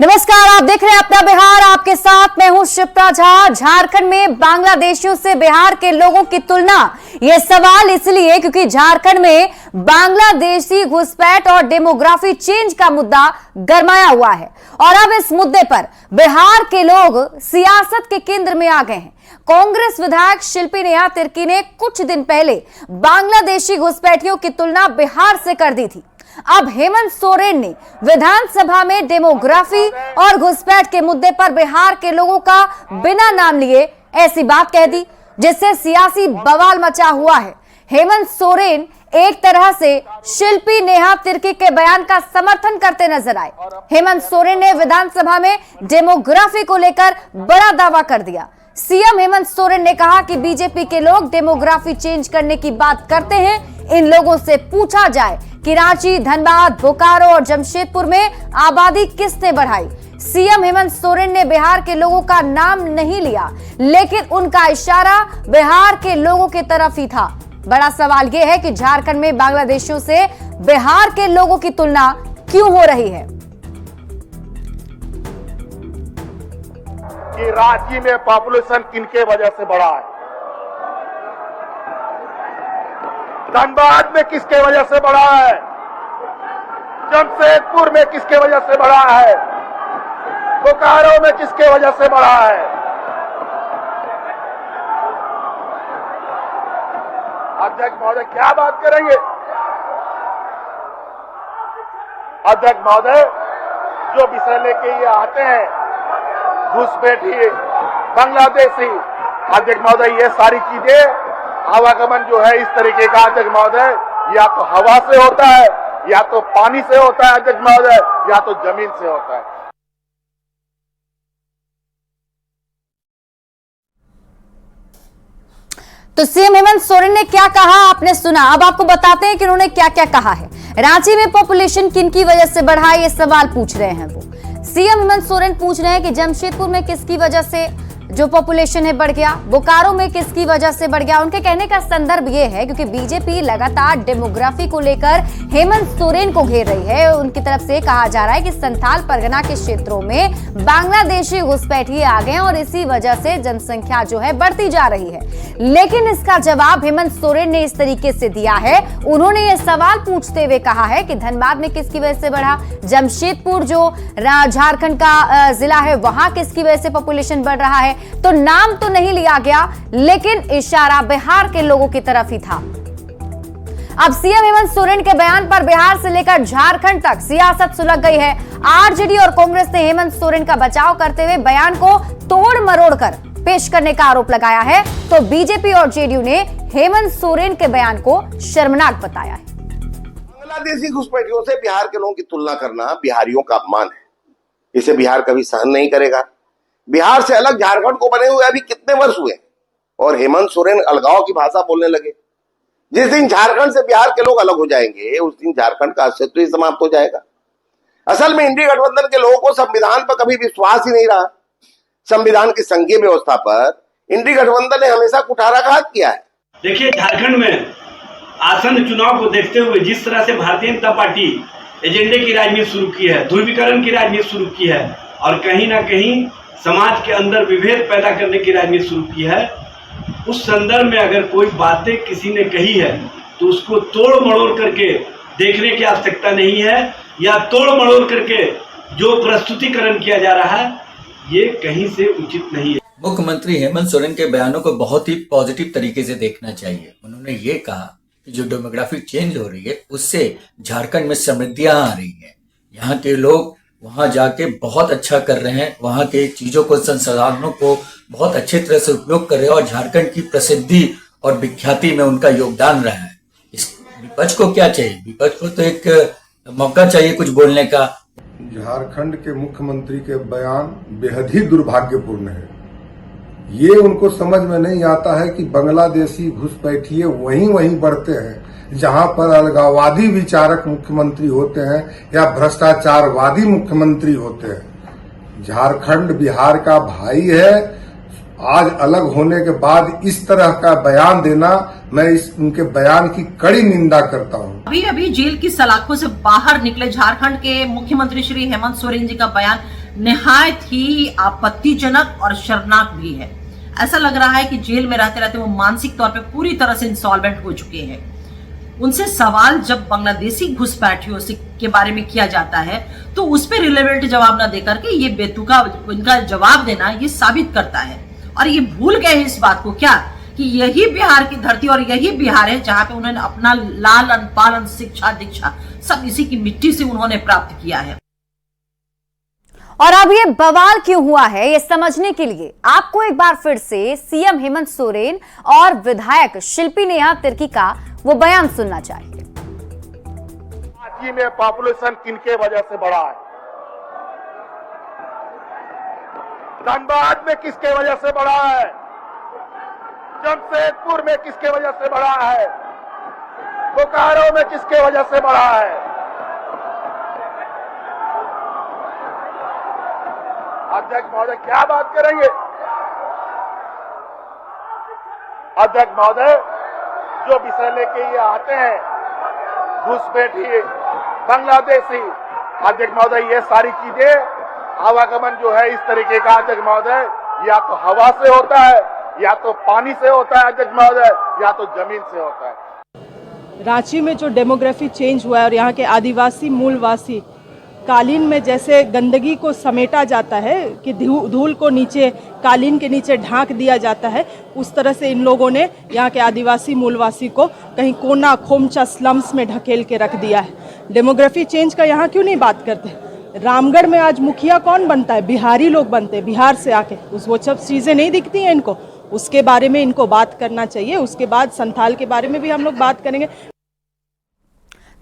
नमस्कार, आप देख रहे हैं अपना बिहार। आपके साथ मैं हूं शिप्रा झा। झारखंड में बांग्लादेशियों से बिहार के लोगों की तुलना, यह सवाल इसलिए क्योंकि झारखंड में बांग्लादेशी घुसपैठ और डेमोग्राफी चेंज का मुद्दा गरमाया हुआ है और अब इस मुद्दे पर बिहार के लोग सियासत के केंद्र में आ गए हैं। कांग्रेस विधायक शिल्पी नेहा तिर्की ने कुछ दिन पहले बांग्लादेशी घुसपैठियों की तुलना बिहार से कर दी थी। अब हेमंत सोरेन ने विधानसभा में डेमोग्राफी और घुसपैठ के मुद्दे पर बिहार के लोगों का बिना नाम लिए ऐसी बात कह दी जिससे सियासी बवाल मचा हुआ है। हेमंत सोरेन एक तरह से शिल्पी नेहा तिर्की के बयान का समर्थन करते नजर आए। हेमंत सोरेन ने विधानसभा में डेमोग्राफी को लेकर बड़ा दावा कर दिया। सीएम हेमंत सोरेन ने कहा कि बीजेपी के लोग डेमोग्राफी चेंज करने की बात करते हैं। इन लोगों से पूछा जाए कि रांची, धनबाद, बोकारो और जमशेदपुर में आबादी किसने बढ़ाई। सीएम हेमंत सोरेन ने बिहार के लोगों का नाम नहीं लिया, लेकिन उनका इशारा बिहार के लोगों की तरफ ही था। बड़ा सवाल यह है कि झारखंड में बांग्लादेशियों से बिहार के लोगों की तुलना क्यों हो रही है। कि रांची में पॉपुलेशन किनके वजह से बढ़ा है, धनबाद में किसके वजह से बढ़ा है, जमशेदपुर में किसके वजह से बढ़ा है, बोकारो में किसके वजह से बढ़ा है। अध्यक्ष महोदय क्या बात करेंगे। अध्यक्ष महोदय जो विषय लेके ये आते हैं, घुसपैठी, बांग्लादेशी, अध्यक्ष महोदय ये सारी चीजें, आवागमन जो है इस तरीके का अध्यक्ष महोदय, या तो हवा से होता है, या तो पानी से होता है अध्यक्ष महोदय, या तो जमीन से होता है। तो सीएम हेमंत सोरेन ने क्या कहा आपने सुना। अब आपको बताते हैं कि उन्होंने क्या क्या कहा है। रांची में पॉपुलेशन किन की वजह से बढ़ा, ये सवाल पूछ रहे हैं वो। सीएम हेमंत सोरेन पूछ रहे हैं कि जमशेदपुर में किसकी वजह से जो पॉपुलेशन है बढ़ गया, बोकारो में किसकी वजह से बढ़ गया। उनके कहने का संदर्भ ये है क्योंकि बीजेपी लगातार डेमोग्राफी को लेकर हेमंत सोरेन को घेर रही है। उनकी तरफ से कहा जा रहा है कि संथाल परगना के क्षेत्रों में बांग्लादेशी घुसपैठिए आ गए और इसी वजह से जनसंख्या जो है बढ़ती जा रही है। लेकिन इसका जवाब हेमंत सोरेन ने इस तरीके से दिया है। उन्होंने ये सवाल पूछते हुए कहा है कि धनबाद में किसकी वजह से बढ़ा, जमशेदपुर जो झारखंड का जिला है वहां किसकी वजह से पॉपुलेशन बढ़ रहा है। तो नाम तो नहीं लिया गया, लेकिन इशारा बिहार के लोगों की तरफ ही था। अब सीएम हेमंत सोरेन के बयान पर बिहार से लेकर झारखंड तक सियासत सुलग गई है। आरजेडी और कांग्रेस ने हेमंत सोरेन का बचाव करते हुए बयान को तोड़ मरोड़ कर पेश करने का आरोप लगाया है, तो बीजेपी और जेडीयू ने हेमंत सोरेन के बयान को शर्मनाक बताया है। बांग्लादेशी घुसपैठियों से बिहार के लोगों की तुलना करना बिहारियों का अपमान है। इसे बिहार कभी सहन नहीं करेगा। बिहार से अलग झारखंड को बने हुए अभी कितने वर्ष हुए और हेमंत सोरेन अलगाव की भाषा बोलने लगे। जिस दिन झारखंड से बिहार के लोग अलग हो जाएंगे उस दिन झारखंड का अस्तित्व ही समाप्त हो जाएगा। असल में इंडी गठबंधन के लोगों को संविधान पर कभी विश्वास ही नहीं रहा। संविधान की संघीय व्यवस्था पर इंडी गठबंधन ने हमेशा कुठाराघात किया है। देखिए, झारखंड में आसन्न चुनाव को देखते हुए जिस तरह से भारतीय जनता पार्टी एजेंडे की राजनीति शुरू की है, ध्रुवीकरण की राजनीति शुरू की है और कहीं ना कहीं समाज के अंदर विभेद पैदा करने की राजनीति शुरू की है, उस संदर्भ में अगर कोई बातें किसी ने कही है तो उसको तोड़ मरोड़ करके देखने की आवश्यकता नहीं है, या तोड़ मरोड़ करके जो प्रस्तुतिकरण किया जा रहा है ये कहीं से उचित नहीं है। मुख्यमंत्री हेमंत सोरेन के बयानों को बहुत ही पॉजिटिव तरीके से देखना चाहिए। उन्होंने ये कहा कि जो डेमोग्राफी चेंज हो रही है उससे झारखंड में समृद्धियां आ रही है। यहाँ के लोग वहां जाके बहुत अच्छा कर रहे हैं, वहां के चीजों को, संसाधनों को बहुत अच्छे तरह से उपयोग कर रहे हैं और झारखंड की प्रसिद्धि और विख्याति में उनका योगदान रहा है। इस विपक्ष को क्या चाहिए? विपक्ष को तो एक मौका चाहिए कुछ बोलने का। झारखंड के मुख्यमंत्री के बयान बेहद ही दुर्भाग्यपूर्ण है। ये उनको समझ में नहीं आता है कि बांग्लादेशी घुसपैठिए वहीं बढ़ते हैं जहां पर अलगाववादी विचारक मुख्यमंत्री होते हैं या भ्रष्टाचारवादी मुख्यमंत्री होते हैं। झारखंड बिहार का भाई है। आज अलग होने के बाद इस तरह का बयान देना, मैं उनके बयान की कड़ी निंदा करता हूं। अभी जेल की सलाखों से बाहर निकले झारखंड के मुख्यमंत्री श्री हेमंत सोरेन जी का बयान निहायत ही आपत्तिजनक और शर्मनाक भी है। ऐसा लग रहा है कि जेल में रहते रहते वो मानसिक तौर पे पूरी तरह से इंसॉल्वेंट हो चुके हैं। उनसे सवाल जब बांग्लादेशी घुसपैठियों से के बारे में किया जाता है तो उस पर रिलेवेंट जवाब ना देकर के ये बेतुका इनका जवाब देना ये साबित करता है। और ये भूल गए हैं इस बात को क्या कि यही बिहार की धरती और यही बिहार है जहां पे उन्होंने अपना लालन पालन शिक्षा दीक्षा सब इसी की मिट्टी से उन्होंने प्राप्त किया है। और अब ये बवाल क्यों हुआ है ये समझने के लिए आपको एक बार फिर से सीएम हेमंत सोरेन और विधायक शिल्पी नेहा तिर्की का वो बयान सुनना चाहिए। रांची में पॉपुलेशन किनके वजह से बढ़ा है? धनबाद में किसके वजह से बढ़ा है? जमशेदपुर में किसके वजह से बढ़ा है? बोकारो में किसके वजह से बढ़ा है? अध्यक्ष महोदय क्या बात करेंगे? अध्यक्ष महोदय जो विषय लेके ये आते हैं घुसपैठी बांग्लादेशी, अध्यक्ष महोदय ये सारी चीजें आवागमन जो है इस तरीके का अध्यक्ष महोदय या तो हवा से होता है या तो पानी से होता है अध्यक्ष महोदय या तो जमीन से होता है। रांची में जो डेमोग्राफी चेंज हुआ है और यहाँ के आदिवासी मूलवासी कालीन में जैसे गंदगी को समेटा जाता है कि धूल को नीचे कालीन के नीचे ढांक दिया जाता है, उस तरह से इन लोगों ने यहाँ के आदिवासी मूलवासी को कहीं कोना खोमचा स्लम्स में ढकेल के रख दिया है। डेमोग्राफी चेंज का यहाँ क्यों नहीं बात करते? रामगढ़ में आज मुखिया कौन बनता है? बिहारी लोग बनते हैं, बिहार से आके। वो सब चीज़ें नहीं दिखती हैं इनको, उसके बारे में इनको बात करना चाहिए। उसके बाद संथाल के बारे में भी हम लोग बात करेंगे।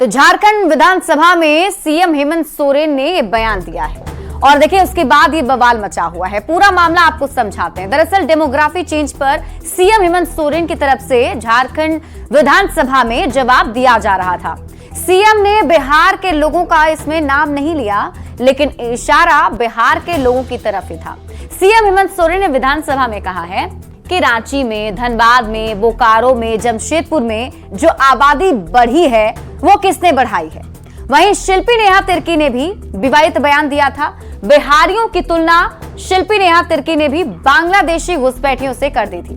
तो झारखंड विधानसभा में सीएम हेमंत सोरेन ने ये बयान दिया है और देखिए उसके बाद ये बवाल मचा हुआ है। पूरा मामला आपको समझाते हैं। दरअसल डेमोग्राफी चेंज पर सीएम हेमंत सोरेन की तरफ से झारखंड विधानसभा में जवाब दिया जा रहा था। सीएम ने बिहार के लोगों का इसमें नाम नहीं लिया, लेकिन इशारा बिहार के लोगों की तरफ ही था। सीएम हेमंत सोरेन ने विधानसभा में कहा है कि रांची में, धनबाद में, बोकारो में, जमशेदपुर में जो आबादी बढ़ी है वो किसने बढ़ाई है। वहीं शिल्पी नेहा तिर्की ने भी विवादित बयान दिया था। बिहारियों की तुलना शिल्पी नेहा तिर्की ने भी बांग्लादेशी घुसपैठियों से कर दी थी।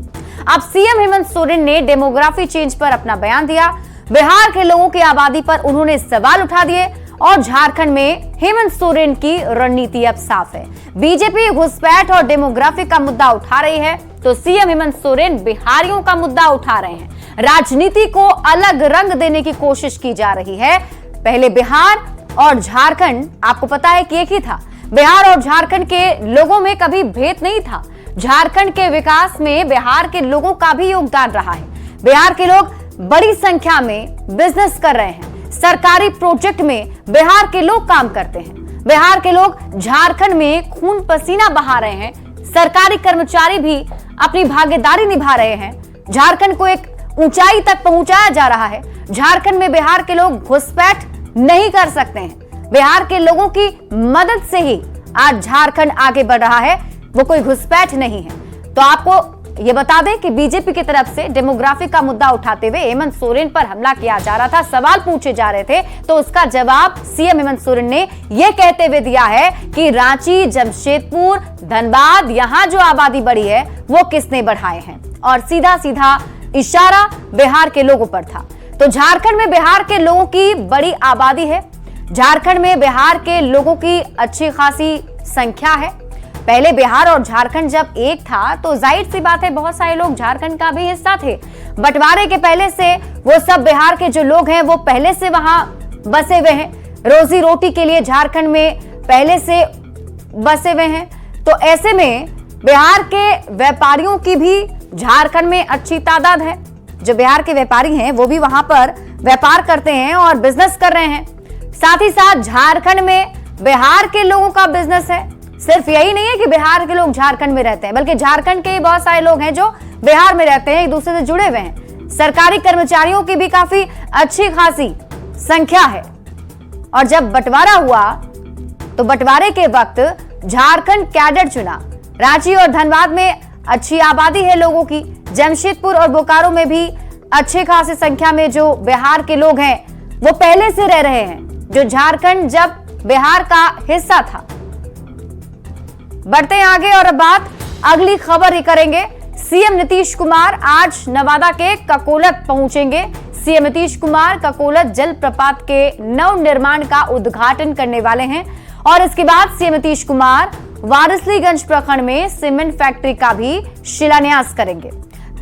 अब सीएम हेमंत सोरेन ने डेमोग्राफी चेंज पर अपना बयान दिया। बिहार के लोगों की आबादी पर उन्होंने सवाल उठा दिए और झारखंड में हेमंत सोरेन की रणनीति अब साफ है। बीजेपी घुसपैठ और डेमोग्राफी का मुद्दा उठा रही है तो सीएम हेमंत सोरेन बिहारियों का मुद्दा उठा रहे हैं। राजनीति को अलग रंग देने की कोशिश की जा रही है। पहले बिहार और झारखंड आपको पता है कि एक ही था। बिहार और झारखंड के लोगों में कभी भेद नहीं था। झारखंड के विकास में बिहार के लोगों का भी योगदान रहा है। बिहार के लोग बड़ी संख्या में बिजनेस कर रहे हैं। सरकारी प्रोजेक्ट में बिहार के लोग काम करते हैं। बिहार के लोग झारखंड में खून पसीना बहा रहे हैं। सरकारी कर्मचारी भी अपनी भागीदारी निभा रहे हैं। झारखंड को एक ऊंचाई तक पहुंचाया जा रहा है। झारखंड में बिहार के लोग घुसपैठ नहीं कर सकते हैं। बिहार के लोगों की मदद से ही आज झारखंड आगे बढ़ रहा है, वो कोई घुसपैठ नहीं है। तो आपको ये बता दें कि बीजेपी की तरफ से डेमोग्राफी का मुद्दा उठाते हुए हेमंत सोरेन पर हमला किया जा रहा था, सवाल पूछे जा रहे थे, तो उसका जवाब सीएम हेमंत सोरेन ने यह कहते हुए दिया है कि रांची, जमशेदपुर, धनबाद, यहां जो आबादी बढ़ी है वो किसने बढ़ाए हैं। और सीधा सीधा इशारा बिहार के लोगों पर था। तो झारखंड में बिहार के लोगों की बड़ी आबादी है। झारखंड में बिहार के लोगों की अच्छी खासी संख्या है। पहले बिहार और झारखंड जब एक था तो जाहिर सी बात है बहुत सारे लोग झारखंड का भी हिस्सा थे। बंटवारे के पहले से वो सब बिहार के जो लोग हैं वो पहले से वहां बसे हुए हैं। रोजी रोटी के लिए झारखंड में पहले से बसे हुए हैं। तो ऐसे में बिहार के व्यापारियों की भी झारखंड में अच्छी तादाद है। जो बिहार के व्यापारी हैं वो भी वहां पर व्यापार करते हैं और बिजनेस कर रहे हैं। साथ ही साथ झारखंड में बिहार के लोगों का बिजनेस है। सिर्फ यही नहीं है कि बिहार के लोग झारखंड में रहते हैं, बल्कि झारखंड के बहुत सारे लोग हैं जो बिहार में रहते हैं, एक दूसरे से जुड़े हुए हैं। सरकारी कर्मचारियों की भी काफी अच्छी खासी संख्या है। और जब बंटवारा हुआ तो बंटवारे के वक्त झारखंड कैडर चुना। रांची और धनबाद में अच्छी आबादी है लोगों की। जमशेदपुर और बोकारो में भी अच्छे खासी संख्या में जो बिहार के लोग हैं वो पहले से रह रहे हैं, जो झारखंड जब बिहार का हिस्सा था। बढ़ते हैं आगे और अब बात अगली खबर ही करेंगे। सीएम नीतीश कुमार आज नवादा के ककोलत पहुंचेंगे। सीएम नीतीश कुमार ककोलत जलप्रपात के नवनिर्माण का उद्घाटन करने वाले हैं और इसके बाद सीएम नीतीश कुमार वारिसलीगंज प्रखंड में सीमेंट फैक्ट्री का भी शिलान्यास करेंगे।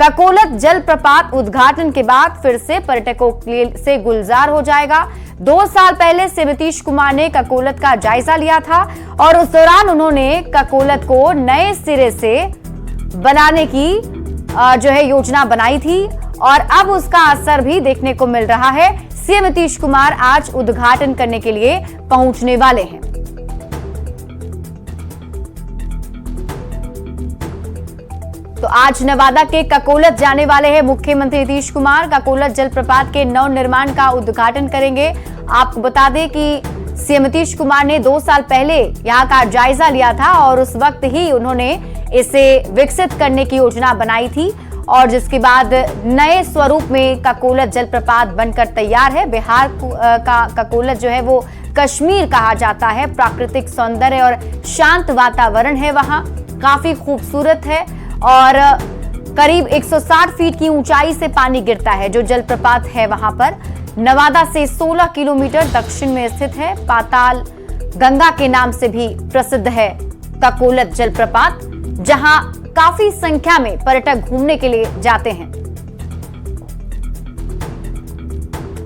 ककोलत जलप्रपात उद्घाटन के बाद फिर से पर्यटकों से गुलजार हो जाएगा। 2 साल पहले सीएम नीतीश कुमार ने ककोलत का जायजा लिया था और उस दौरान उन्होंने ककोलत को नए सिरे से बनाने की योजना बनाई थी और अब उसका असर भी देखने को मिल रहा है। सीएम नीतीश कुमार आज उद्घाटन करने के लिए पहुंचने वाले हैं। तो आज नवादा के ककोलत जाने वाले हैं मुख्यमंत्री नीतीश कुमार। ककोलत जलप्रपात के नवनिर्माण का उद्घाटन करेंगे। आपको बता दें कि सीएम नीतीश कुमार ने 2 साल पहले यहां का जायजा लिया था और उस वक्त ही उन्होंने इसे विकसित करने की योजना बनाई थी और जिसके बाद नए स्वरूप में ककोलत जलप्रपात बनकर तैयार है। बिहार का ककोलत जो है वो कश्मीर कहा जाता है। प्राकृतिक सौंदर्य और शांत वातावरण है, वहां काफी खूबसूरत है और करीब 160 फीट की ऊंचाई से पानी गिरता है। जो जलप्रपात है वहां पर नवादा से 16 किलोमीटर दक्षिण में स्थित है। पाताल गंगा के नाम से भी प्रसिद्ध है ककोलत जलप्रपात, जहां काफी संख्या में पर्यटक घूमने के लिए जाते हैं।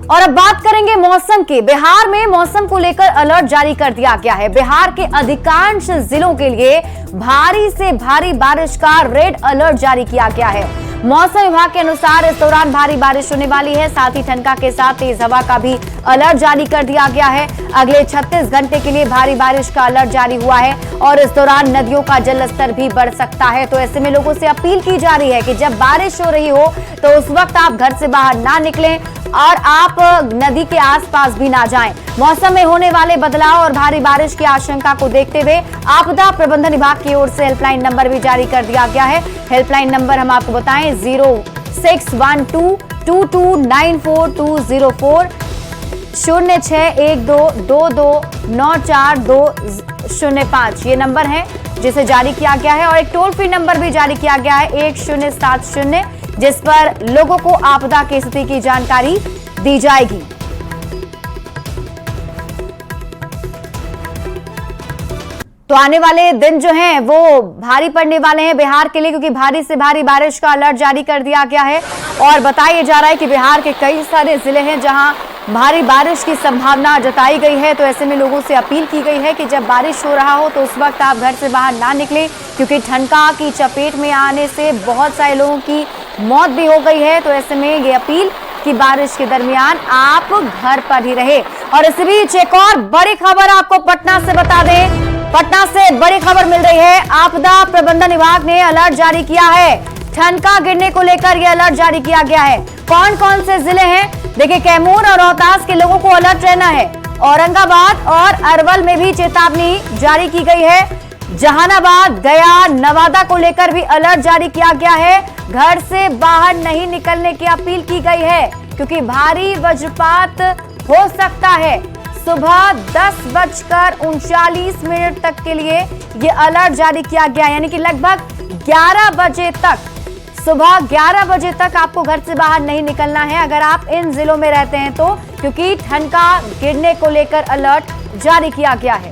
और अब बात करेंगे मौसम की। बिहार में मौसम को लेकर अलर्ट जारी कर दिया गया है। बिहार के अधिकांश जिलों के लिए भारी से भारी बारिश का रेड अलर्ट जारी किया गया है। मौसम विभाग के अनुसार इस दौरान भारी बारिश होने वाली है। साथ ही ठनका के साथ तेज हवा का भी अलर्ट जारी कर दिया गया है। अगले 36 घंटे के लिए भारी बारिश का अलर्ट जारी हुआ है और इस दौरान नदियों का जलस्तर भी बढ़ सकता है। तो ऐसे में लोगों से अपील की जा रही है कि जब बारिश हो रही हो तो उस वक्त आप घर से बाहर ना निकलें और आप नदी के आसपास भी ना जाएं। मौसम में होने वाले बदलाव और भारी बारिश की आशंका को देखते हुए आपदा प्रबंधन विभाग की ओर से हेल्पलाइन नंबर भी जारी कर दिया गया है। हेल्पलाइन नंबर हम आपको बताएं 061222942040 061222942005 ये नंबर है जिसे जारी किया गया है और एक टोल फ्री नंबर भी जारी किया गया है 1070 जिस पर लोगों को आपदा की स्थिति की जानकारी दी जाएगी। तो आने वाले दिन जो हैं वो भारी पड़ने वाले हैं बिहार के लिए, क्योंकि भारी से भारी बारिश का अलर्ट जारी कर दिया गया है और बताया जा रहा है कि बिहार के कई सारे जिले हैं जहां भारी बारिश की संभावना जताई गई है। तो ऐसे में लोगों से अपील की गई है कि जब बारिश हो रहा हो तो उस वक्त आप घर से बाहर ना निकलें, क्योंकि ठनका की चपेट में आने से बहुत सारे लोगों की मौत भी हो गई है। तो ऐसे में ये अपील कि बारिश के दरमियान आप घर पर ही रहे। और इस बीच एक और बड़ी खबर आपको पटना से बता दें। पटना से बड़ी खबर मिल रही है। आपदा प्रबंधन विभाग ने अलर्ट जारी किया है। ठनका गिरने को लेकर यह अलर्ट जारी किया गया है। कौन कौन से जिले हैं? देखिए, कैमूर और रोहतास के लोगों को अलर्ट रहना है। औरंगाबाद और अरवल में भी चेतावनी जारी की गई है। जहानाबाद, गया, नवादा को लेकर भी अलर्ट जारी किया गया है। घर से बाहर नहीं निकलने की अपील की गई है, क्योंकि भारी वज्रपात हो सकता है। सुबह 10:39 तक के लिए ये अलर्ट जारी किया गया, यानी कि लगभग 11 बजे तक, सुबह 11 बजे तक आपको घर से बाहर नहीं निकलना है अगर आप इन जिलों में रहते हैं तो, क्योंकि ठनका गिरने को लेकर अलर्ट जारी किया गया है।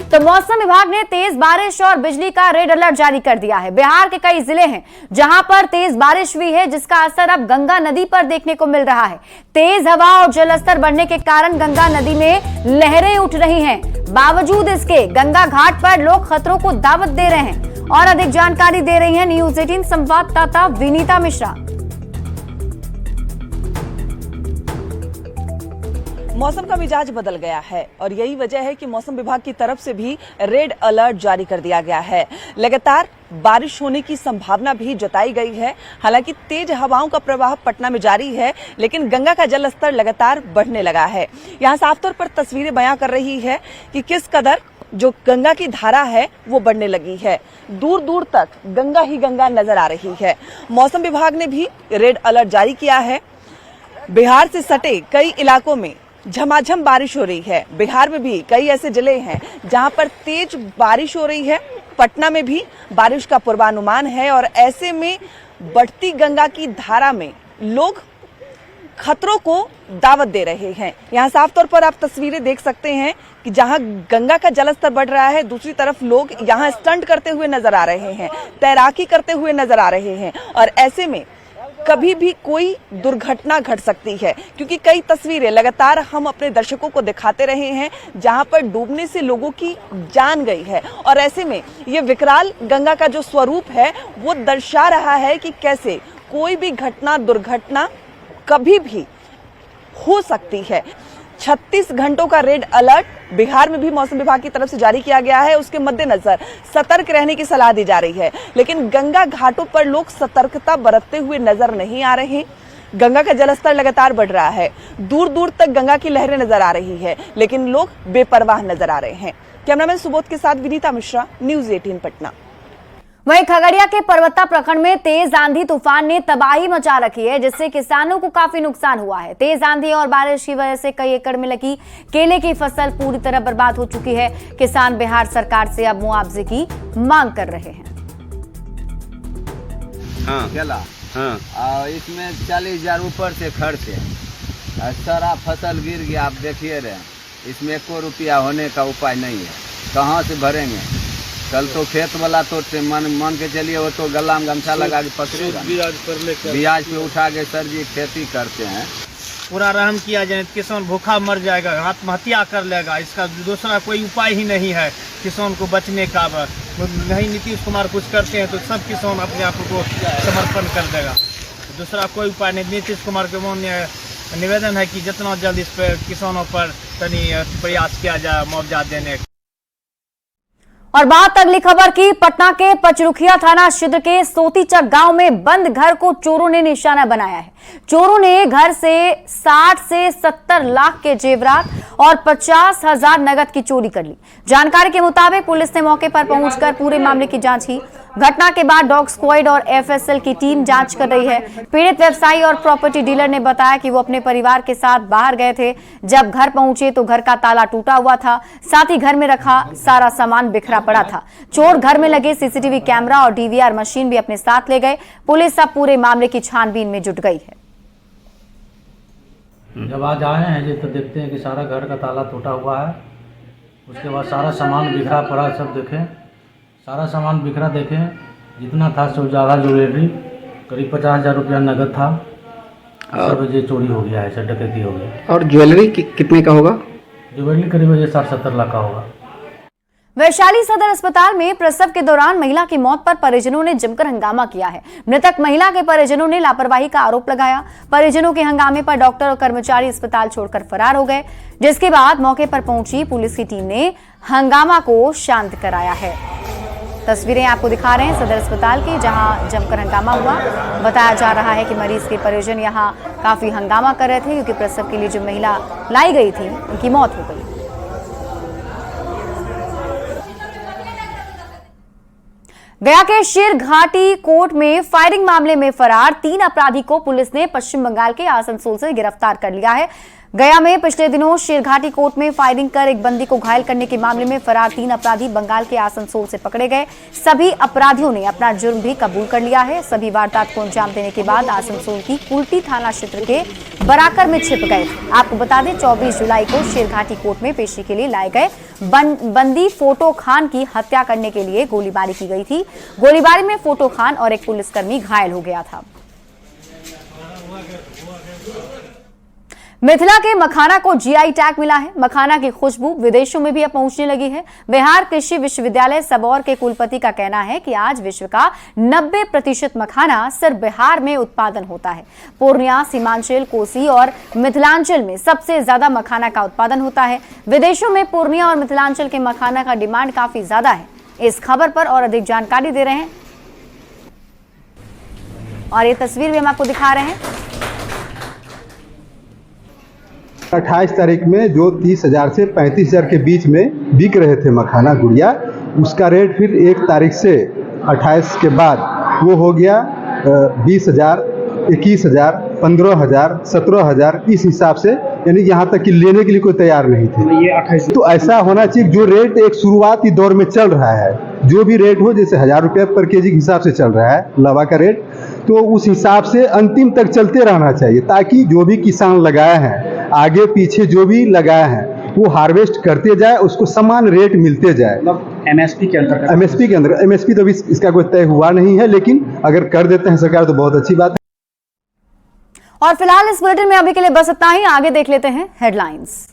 तो मौसम विभाग ने तेज बारिश और बिजली का रेड अलर्ट जारी कर दिया है। बिहार के कई जिले हैं जहां पर तेज बारिश हुई है, जिसका असर अब गंगा नदी पर देखने को मिल रहा है। तेज हवा और जलस्तर बढ़ने के कारण गंगा नदी में लहरें उठ रही हैं। बावजूद इसके गंगा घाट पर लोग खतरों को दावत दे रहे हैं। और अधिक जानकारी दे रही है न्यूज 18 संवाददाता विनीता मिश्रा। मौसम का मिजाज बदल गया है और यही वजह है कि मौसम विभाग की तरफ से भी रेड अलर्ट जारी कर दिया गया है। लगातार बारिश होने की संभावना भी जताई गई है। हालांकि तेज हवाओं का प्रवाह पटना में जारी है, लेकिन गंगा का जल स्तर लगातार बढ़ने लगा है। यहाँ साफ तौर पर तस्वीरें बयां कर रही है कि किस कदर जो गंगा की धारा है वो बढ़ने लगी है। दूर दूर तक गंगा ही गंगा नजर आ रही है। मौसम विभाग ने भी रेड अलर्ट जारी किया है। बिहार से सटे कई इलाकों में झमाझम बारिश हो रही है। बिहार में भी कई ऐसे जिले हैं जहां पर तेज बारिश हो रही है। पटना में भी बारिश का पूर्वानुमान है और ऐसे में बढ़ती गंगा की धारा में लोग खतरों को दावत दे रहे हैं। यहाँ साफ तौर पर आप तस्वीरें देख सकते हैं कि जहां गंगा का जलस्तर बढ़ रहा है, दूसरी तरफ लोग यहाँ स्टंट करते हुए नजर आ रहे हैं, तैराकी करते हुए नजर आ रहे हैं और ऐसे में कभी भी कोई दुर्घटना घट सकती है, क्योंकि कई तस्वीरें लगातार हम अपने दर्शकों को दिखाते रहे हैं जहां पर डूबने से लोगों की जान गई है और ऐसे में ये विकराल गंगा का जो स्वरूप है वो दर्शा रहा है कि कैसे कोई भी घटना दुर्घटना कभी भी हो सकती है। 36 घंटों का रेड अलर्ट बिहार में भी मौसम विभाग की तरफ से जारी किया गया है। उसके मद्देनजर सतर्क रहने की सलाह दी जा रही है, लेकिन गंगा घाटों पर लोग सतर्कता बरतते हुए नजर नहीं आ रहे। गंगा का जलस्तर लगातार बढ़ रहा है, दूर दूर तक गंगा की लहरें नजर आ रही है, लेकिन लोग बेपरवाह नजर आ रहे हैं। कैमरामैन सुबोध के साथ विनीता मिश्रा, न्यूज 18 पटना। वहीं खगड़िया के परबत्ता प्रखंड में तेज आंधी तूफान ने तबाही मचा रखी है, जिससे किसानों को काफी नुकसान हुआ है। तेज आंधी और बारिश की वजह से कई एकड़ में लगी केले की फसल पूरी तरह बर्बाद हो चुकी है। किसान बिहार सरकार से अब मुआवजे की मांग कर रहे हैं। हाँ, इसमें 40,000 ऊपर से खर्च है। सारा फसल गिर गया, आप देखिए रहे, इसमें 1 रुपया होने का उपाय नहीं है। कहाँ से भरेंगे? कल तो खेत वाला तो मान के चलिए वो तो गला में गमछा लगा के पकड़ेगा, ब्याज पे उठा के सर जी खेती करते हैं। पूरा रहम किया जाए, किसान भूखा मर जाएगा, आत्महत्या कर लेगा। इसका दूसरा कोई उपाय ही नहीं है किसान को बचने का। नहीं नीतीश कुमार कुछ करते हैं तो सब किसान अपने आप को समर्पण कर देगा। दूसरा कोई उपाय नहीं। नीतीश कुमार के निवेदन है कि जितना जल्द इस पर किसानों पर तनी प्रयास किया जाए मुआवजा देने का। और बात अगली खबर की। पटना के पचरुखिया थाना क्षेत्र के सोतीचक गांव में बंद घर को चोरों ने निशाना बनाया है। चोरों ने घर से 60 से 70 लाख के जेवरात और 50,000 नगद की चोरी कर ली। जानकारी के मुताबिक पुलिस ने मौके पर पहुंचकर पूरे मामले की जांच की। घटना के बाद डॉग स्क्वाड और एफएसएल की टीम जांच कर रही है। पीड़ित व्यवसायी और प्रॉपर्टी डीलर ने बताया कि वो अपने परिवार के साथ बाहर गए थे। जब घर पहुंचे तो घर का ताला टूटा हुआ था, साथ ही घर में रखा सारा सामान बिखरा पड़ा था। चोर घर में लगे सीसीटीवी कैमरा और डीवीआर मशीन भी अपने साथ ले गए। पुलिस अब पूरे मामले की छानबीन में जुट गई है। जब आज आए हैं जी तो देखते हैं कि सारा घर का ताला टूटा हुआ है। उसके बाद सारा सामान बिखरा पड़ा, सब देखें, सारा सामान बिखरा देखें। जितना था सब ज़्यादा ज्वेलरी, करीब 50,000 रुपया नगद था, सब ये चोरी हो गया है, सब डकैती हो गया। और ज्वेलरी कितने का होगा? ज्वेलरी करीब 60-70 लाख का होगा। वैशाली सदर अस्पताल में प्रसव के दौरान महिला की मौत पर परिजनों ने जमकर हंगामा किया है। मृतक महिला के परिजनों ने लापरवाही का आरोप लगाया। परिजनों के हंगामे पर डॉक्टर और कर्मचारी अस्पताल छोड़कर फरार हो गए, जिसके बाद मौके पर पहुंची पुलिस की टीम ने हंगामा को शांत कराया है। तस्वीरें आपको दिखा रहे हैं सदर अस्पताल की, जहां जमकर हंगामा हुआ। बताया जा रहा है कि मरीज के परिजन यहां काफी हंगामा कर रहे थे, क्योंकि प्रसव के लिए जो महिला लाई गई थी उनकी मौत हो गई। गया के शेरघाटी कोर्ट में फायरिंग मामले में फरार 3 अपराधी को पुलिस ने पश्चिम बंगाल के आसनसोल से गिरफ्तार कर लिया है। गया में पिछले दिनों शेरघाटी कोर्ट में फायरिंग कर एक बंदी को घायल करने के मामले में फरार 3 अपराधी बंगाल के आसनसोल से पकड़े गए। सभी अपराधियों ने अपना जुर्म भी कबूल कर लिया है। सभी वारदात को अंजाम देने के बाद आसनसोल की कुल्टी थाना क्षेत्र के बराकर में छिप गए। आपको बता दें 24 जुलाई को शेरघाटी कोर्ट में पेशी के लिए लाए गए बंदी फोटो खान की हत्या करने के लिए गोलीबारी की गई थी। गोलीबारी में फोटो खान और एक पुलिसकर्मी घायल हो गया था। मिथिला के मखाना को जीआई टैग मिला है। मखाना की खुशबू विदेशों में भी अब पहुंचने लगी है। बिहार कृषि विश्वविद्यालय सबौर के कुलपति का कहना है कि आज विश्व का 90% मखाना सिर्फ बिहार में उत्पादन होता है। पूर्णिया, सीमांचल, कोसी और मिथिलांचल में सबसे ज्यादा मखाना का उत्पादन होता है। विदेशों में पूर्णिया और मिथिलांचल के मखाना का डिमांड काफी ज्यादा है। इस खबर पर और अधिक जानकारी दे रहे हैं और ये तस्वीर भी हम आपको दिखा रहे हैं। 28 तारीख में जो 30,000 से 35,000 के बीच में बिक रहे थे मखाना गुड़िया, उसका रेट फिर 1 तारीख से 28 के बाद वो हो गया 20,000, 21,000, 15,000, 17,000, इस हिसाब से यानी यहाँ तक कि लेने के लिए कोई तैयार नहीं थे। ये 28 तो ऐसा होना चाहिए जो रेट एक शुरुआती दौर में चल रहा है, जो भी रेट हो, जैसे 1000 रुपये पर केजी के हिसाब से चल रहा है लवा का रेट, तो उस हिसाब से अंतिम तक चलते रहना चाहिए, ताकि जो भी किसान लगाए हैं, आगे पीछे जो भी लगाए हैं, वो हार्वेस्ट करते जाए, उसको समान रेट मिलते जाए। एमएसपी के अंदर एमएसपी तो अभी इसका कोई तय हुआ नहीं है, लेकिन अगर कर देते हैं सरकार तो बहुत अच्छी बात है। और फिलहाल इस बुलेटिन में अभी के लिए बस इतना ही। आगे देख लेते हैं हेडलाइंस।